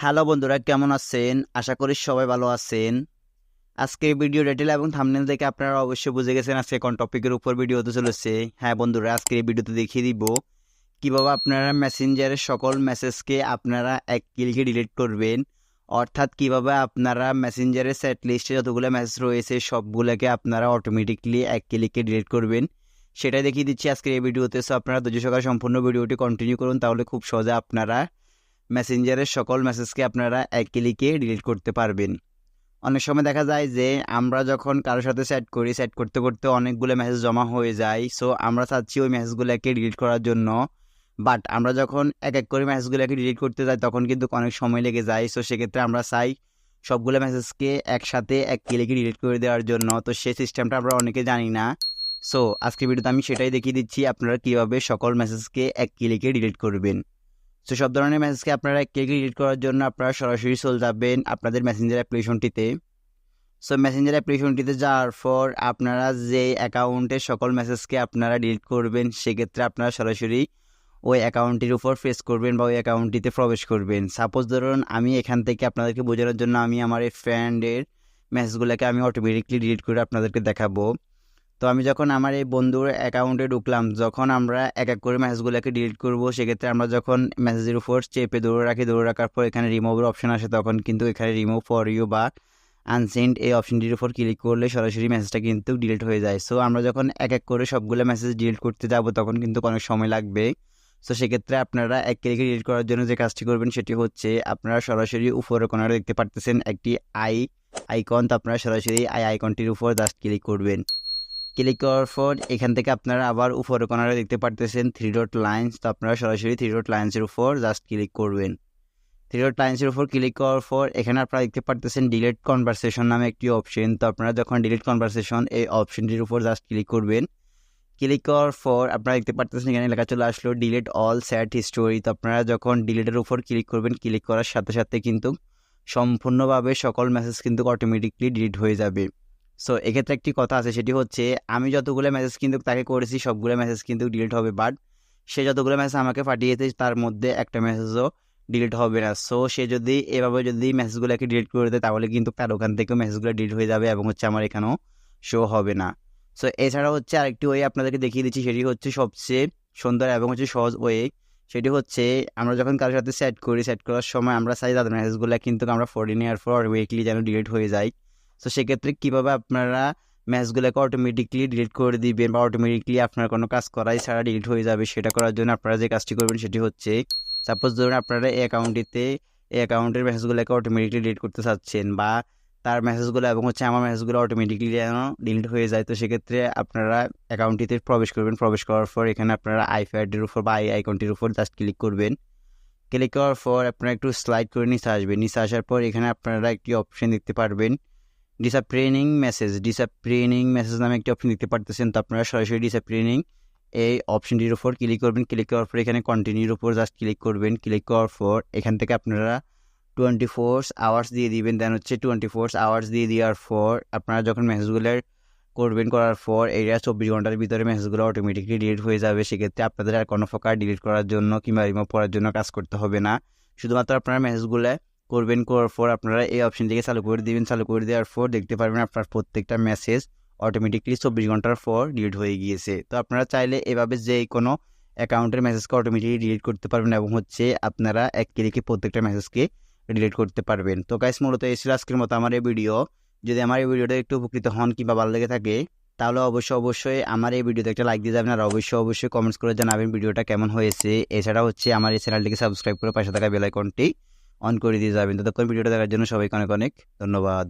Hello বন্ধুরা, কেমন আছেন? আশা করি সবাই ভালো আছেন। আজকের ভিডিও টাইটেল এবং থাম্বনেল দেখে আপনারা অবশ্যই বুঝে গেছেন আজকে কোন টপিকের উপর ভিডিও হতে চলেছে। হ্যাঁ বন্ধুরা, আজকের এই ভিডিওতে দেখিয়ে দিব কিভাবে আপনারা মেসেঞ্জারের সকল মেসেজকে আপনারা এক ক্লিকে ডিলিট করবেন। অর্থাৎ কিভাবে আপনারা মেসেঞ্জারের সেট লিস্টে যতগুলো মেসেজ রয়েছে সবগুলোকে আপনারা অটোমেটিকলি এক ক্লিকে ডিলিট করবেন, সেটাই দেখিয়ে দিচ্ছি আজকের এই ভিডিওতে। সো আপনারা ধৈর্য সহকারে সম্পূর্ণ ভিডিওটি কন্টিনিউ করুন, তাহলে খুব সহজে আপনারা মেসেঞ্জারের সকল মেসেজকে আপনারা এক ক্লিকে ডিলিট করতে পারবেন। অনেক সময় দেখা যায় যে আমরা যখন কারোর সাথে চ্যাট করি, চ্যাট করতে করতে অনেকগুলো মেসেজ জমা হয়ে যায়। সো আমরা চাচ্ছি ওই মেসেজগুলোকে ডিলিট করার জন্য, বাট আমরা যখন এক এক করে মেসেজগুলোকে ডিলিট করতে যাই তখন কিন্তু অনেক সময় লেগে যায়। সো সেক্ষেত্রে আমরা চাই সবগুলো মেসেজকে একসাথে এক ক্লিকে ডিলিট করে দেওয়ার জন্য। তো সেই সিস্টেমটা আমরা অনেকে জানি না। সো আজকের ভিডিওতে আমি সেটাই দেখিয়ে দিচ্ছি আপনারা কীভাবে সকল মেসেজকে এক ক্লিকে ডিলিট করবেন। সো সব ধরনের মেসেজকে আপনারা এক ক্লিকে ডিলিট করার জন্য আপনারা সরাসরি চলে যাবেন আপনাদের মেসেঞ্জার অ্যাপ্লিকেশনটিতে। সো মেসেঞ্জার অ্যাপ্লিকেশনটিতে যাওয়ার পর আপনারা যে অ্যাকাউন্টের সকল মেসেজকে আপনারা ডিলিট করবেন, সেক্ষেত্রে আপনারা সরাসরি ওই অ্যাকাউন্টটির উপর প্রেস করবেন বা ওই অ্যাকাউন্টটিতে প্রবেশ করবেন। সাপোজ ধরুন আমি এখান থেকে আপনাদেরকে বোঝানোর জন্য আমি আমার এই ফ্রেন্ডের মেসেজগুলোকে আমি অটোমেটিকলি ডিলিট করে আপনাদেরকে দেখাবো। তো আমি যখন আমার এই বন্ধুর অ্যাকাউন্টে ঢুকলাম, যখন আমরা এক এক করে মেসেজগুলোকে ডিলিট করব, সেক্ষেত্রে আমরা যখন মেসেজের উপর চেপে ধরে রাখার পর এখানে রিমুভের অপশন আসে, তখন কিন্তু এখানে রিমুভ ফর ইউ বা আনসেন্ড এই অপশনটির উপর ক্লিক করলে সরাসরি মেসেজটা কিন্তু ডিলিট হয়ে যায়। সো আমরা যখন এক এক করে সবগুলো মেসেজ ডিলিট করতে যাব তখন কিন্তু অনেক সময় লাগবে। সো সেক্ষেত্রে আপনারা এক ক্লিকে ডিলিট করার জন্য যে কাজটি করবেন সেটি হচ্ছে আপনারা সরাসরি উপরে কোণারে দেখতে পারতেছেন একটি আইকন। তো আপনারা সরাসরি আইকনটির উপর জাস্ট ক্লিক করবেন। ক্লিক করার পর এখান থেকে আপনারা আবার উপরে কোণারে দেখতে পারতেছেন 3 ডট লাইন্স। তো আপনারা সরাসরি 3 ডট লাইন্সের উপর জাস্ট ক্লিক করবেন। 3 ডট লাইন্সের উপর ক্লিক করার পর এখানে আপনারা দেখতে পারতেছেন ডিলিট কনভারসেশন নামে একটি অপশন। তো আপনারা যখন ডিলিট কনভারসেশন এই অপশনটির উপর জাস্ট ক্লিক করবেন। ক্লিক করার পর আপনারা দেখতে পারতেছেন এখানে লেখা চলে আসলো ডিলিট অল চ্যাট হিস্টোরি। তো আপনারা যখন ডিলিটের উপর ক্লিক করবেন, ক্লিক করার সাথে সাথে কিন্তু সম্পূর্ণভাবে সকল মেসেজ কিন্তু অটোমেটিকলি ডিলিট হয়ে যাবে। সো এক্ষেত্রে একটি কথা আছে, সেটি হচ্ছে আমি যতগুলো মেসেজ কিন্তু তাকে করেছি সবগুলো মেসেজ কিন্তু ডিলিট হবে, বাট সে যতগুলো মেসেজ আমাকে পাঠিয়েছে তার মধ্যে একটা মেসেজও ডিলিট হবে না। সো সে যদি এভাবে যদি মেসেজগুলোকে ডিলিট করে দেয় তাহলে কিন্তু তার ওখান থেকেও মেসেজগুলো ডিলিট হয়ে যাবে এবং হচ্ছে আমার এখানেও শো হবে না। সো এছাড়া হচ্ছে আরেকটি ওয়ে আপনাদেরকে দেখিয়ে দিচ্ছি, সেটি হচ্ছে সবচেয়ে সুন্দর এবং হচ্ছে সহজ ওয়ে। সেটি হচ্ছে আমরা যখন কারোর সাথে চ্যাট করি, চ্যাট করার সময় আমরা চাই তাদের মেসেজগুলো কিন্তু আমরা ফোরে নেওয়ার পর উইকলি যেন ডিলিট হয়ে যায়। সো সেক্ষেত্রে কীভাবে আপনারা মেসেজগুলোকে অটোমেটিকলি ডিলিট করে দিবেন বা অটোমেটিকলি আপনার কোনো কাজ করাই ছাড়া ডিলিট হয়ে যাবে, সেটা করার জন্য আপনারা যে কাজটি করবেন সেটি হচ্ছে, সাপোজ ধরুন আপনারা এই অ্যাকাউন্টের মেসেজগুলোকে অটোমেটিকলি ডিলিট করতে চাচ্ছেন বা তার মেসেজগুলো এবং হচ্ছে আমার মেসেজগুলো অটোমেটিকলি যেন ডিলিট হয়ে যায়। তো সেক্ষেত্রে আপনারা অ্যাকাউন্টটিতে প্রবেশ করবেন। প্রবেশ করার পর এখানে আপনারা আইপ্যাডের উপর বা আইকনটির উপর জাস্ট ক্লিক করবেন। ক্লিক করার পর আপনারা একটু স্লাইড করে নিচে আসবেন। নিচে আসার পর এখানে আপনারা একটি অপশন দেখতে পারবেন ডিসঅ্যাপিয়ারিং মেসেজ নামে একটি অপশন দেখতে পারতেছেন। তো আপনারা সরাসরি ডিসঅ্যাপিয়ারিং এই অপশনটির উপর ক্লিক করবেন। ক্লিক করার পর এখানে কন্টিনিউর উপর জাস্ট ক্লিক করবেন। ক্লিক করার পর এখান থেকে আপনারা 24 আওয়ার্স দিয়ে দিবেন। দেন হচ্ছে 24 আওয়ার্স দিয়ে দেওয়ার পর আপনারা যখন মেসেজগুলো করার পর এরিয়া 24 ঘন্টার ভিতরে মেসেজগুলো অটোমেটিকলি ডিলিট হয়ে যাবে। সেক্ষেত্রে আপনাদের আর কোনো প্রকার ডিলিট করার জন্য কিংবা রিমুভ করার জন্য কাজ করতে হবে না। শুধুমাত্র আপনারা মেসেজগুলো করার পর আপনারা এই অপশনটিকে চালু করে দিবেন। চালু করে দেওয়ার পর দেখতে পারবেন আপনার প্রত্যেকটা মেসেজ অটোমেটিকলি 24 ঘন্টার পর ডিলিট হয়ে গিয়েছে। তো আপনারা চাইলে এভাবে যে কোনো অ্যাকাউন্টের মেসেজকে অটোমেটিকলি ডিলিট করতে পারবেন এবং হচ্ছে আপনারা এক ক্লিকে প্রত্যেকটা মেসেজকে ডিলিট করতে পারবেন। তো গাইস, মূলত এই ছিল আজকের মতো আমার এই ভিডিও। যদি আমার এই ভিডিওটা একটু উপকৃত হন কিংবা ভালো লেগে থাকে তাহলে অবশ্যই আমার এই ভিডিওতে একটা লাইক দিয়ে যাবেন আর অবশ্যই কমেন্টস করে জানাবেন ভিডিওটা কেমন হয়েছে। এছাড়া হচ্ছে আমার এই চ্যানেলটিকে সাবস্ক্রাইব করে পাশে থাকা বেল আইকনটি অন করে দিয়ে যাবেন। ততক্ষণ ভিডিওটা দেখার জন্য সবাইকে অনেক অনেক ধন্যবাদ।